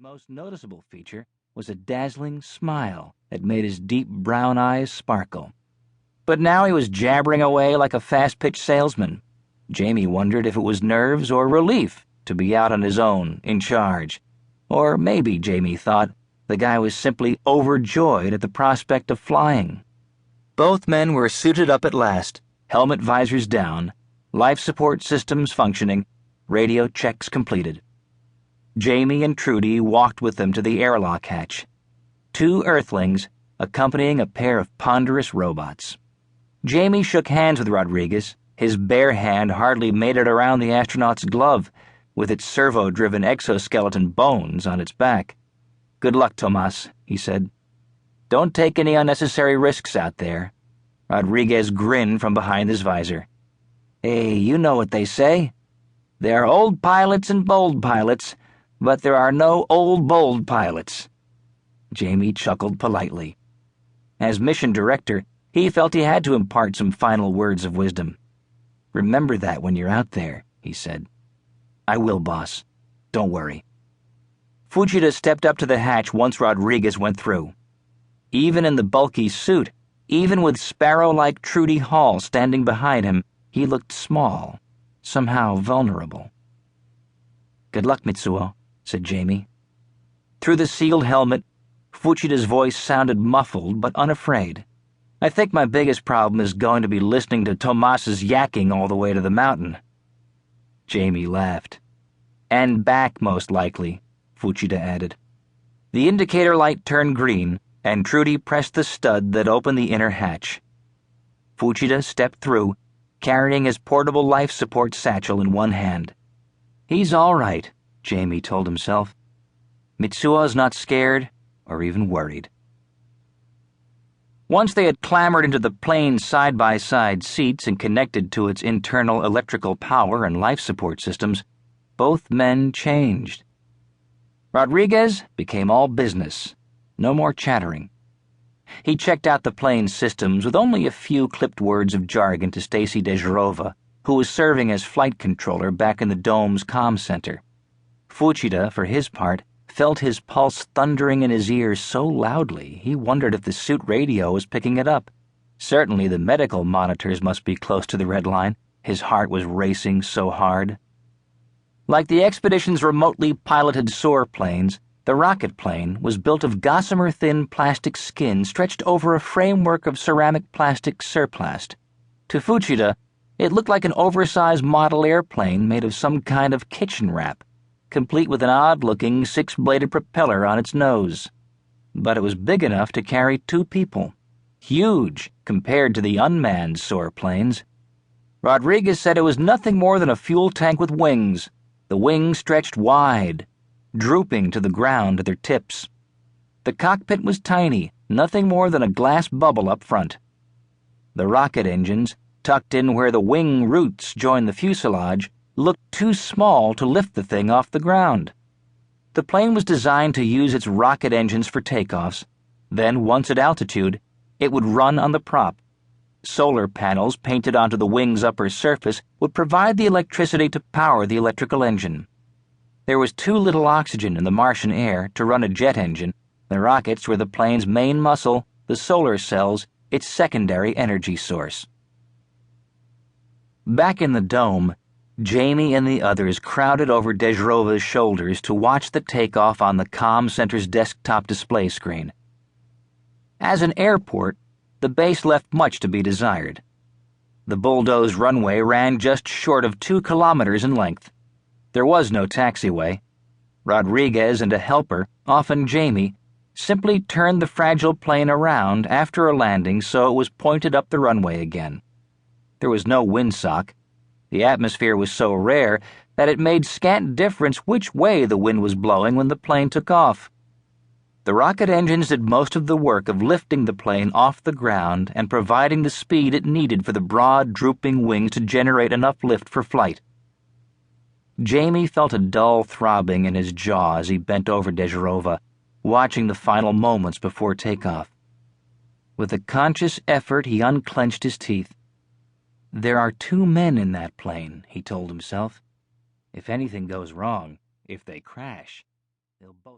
most noticeable feature was a dazzling smile that made his deep brown eyes sparkle. But now he was jabbering away like a fast-pitch salesman. Jamie wondered if it was nerves or relief to be out on his own, in charge. Or maybe, Jamie thought, the guy was simply overjoyed at the prospect of flying. Both men were suited up at last, helmet visors down, life support systems functioning, radio checks completed. Jamie and Trudy walked with them to the airlock hatch. Two Earthlings accompanying a pair of ponderous robots. Jamie shook hands with Rodriguez. His bare hand hardly made it around the astronaut's glove, with its servo-driven exoskeleton bones on its back. "Good luck, Tomas," he said. "Don't take any unnecessary risks out there." Rodriguez grinned from behind his visor. "Hey, you know what they say. There are old pilots and bold pilots, but there are no old bold pilots." Jamie chuckled politely. As mission director, he felt he had to impart some final words of wisdom. "Remember that when you're out there," he said. "I will, boss. Don't worry." Fujita stepped up to the hatch once Rodriguez went through. Even in the bulky suit, even with sparrow-like Trudy Hall standing behind him, he looked small, somehow vulnerable. "Good luck, Mitsuo," said Jamie. Through the sealed helmet, Fujita's voice sounded muffled but unafraid. "I think my biggest problem is going to be listening to Tomas's yakking all the way to the mountain." Jamie laughed. "And back, most likely," Fujita added. The indicator light turned green, and Trudy pressed the stud that opened the inner hatch. Fujita stepped through, carrying his portable life support satchel in one hand. "He's all right," Jamie told himself. "Mitsuo's not scared or even worried." Once they had clambered into the plane's side-by-side seats and connected to its internal electrical power and life support systems, both men changed. Rodriguez became all business, no more chattering. He checked out the plane's systems with only a few clipped words of jargon to Stacy Dezhirova, who was serving as flight controller back in the dome's comm center. Fujita, for his part, felt his pulse thundering in his ears so loudly he wondered if the suit radio was picking it up. Certainly the medical monitors must be close to the red line. His heart was racing so hard. Like the expedition's remotely piloted soar planes, the rocket plane was built of gossamer-thin plastic skin stretched over a framework of ceramic plastic surplast. To Fujita, it looked like an oversized model airplane made of some kind of kitchen wrap, complete with an odd-looking six-bladed propeller on its nose. But it was big enough to carry two people. Huge compared to the unmanned soar planes. Rodriguez said it was nothing more than a fuel tank with wings. The wings stretched wide, drooping to the ground at their tips. The cockpit was tiny, nothing more than a glass bubble up front. The rocket engines, tucked in where the wing roots joined the fuselage, looked too small to lift the thing off the ground. The plane was designed to use its rocket engines for takeoffs. Then, once at altitude, it would run on the prop. Solar panels painted onto the wing's upper surface would provide the electricity to power the electrical engine. There was too little oxygen in the Martian air to run a jet engine. The rockets were the plane's main muscle, the solar cells, its secondary energy source. Back in the dome, Jamie and the others crowded over Dezhrova's shoulders to watch the takeoff on the comm center's desktop display screen. As an airport, the base left much to be desired. The bulldozed runway ran just short of 2 kilometers in length. There was no taxiway. Rodriguez and a helper, often Jamie, simply turned the fragile plane around after a landing so it was pointed up the runway again. There was no windsock. The atmosphere was so rare that it made scant difference which way the wind was blowing when the plane took off. The rocket engines did most of the work of lifting the plane off the ground and providing the speed it needed for the broad, drooping wings to generate enough lift for flight. Jamie felt a dull throbbing in his jaw as he bent over Dezhirova, watching the final moments before takeoff. With a conscious effort, he unclenched his teeth. There are 2 men in that plane, he told himself. If anything goes wrong, if they crash, they'll both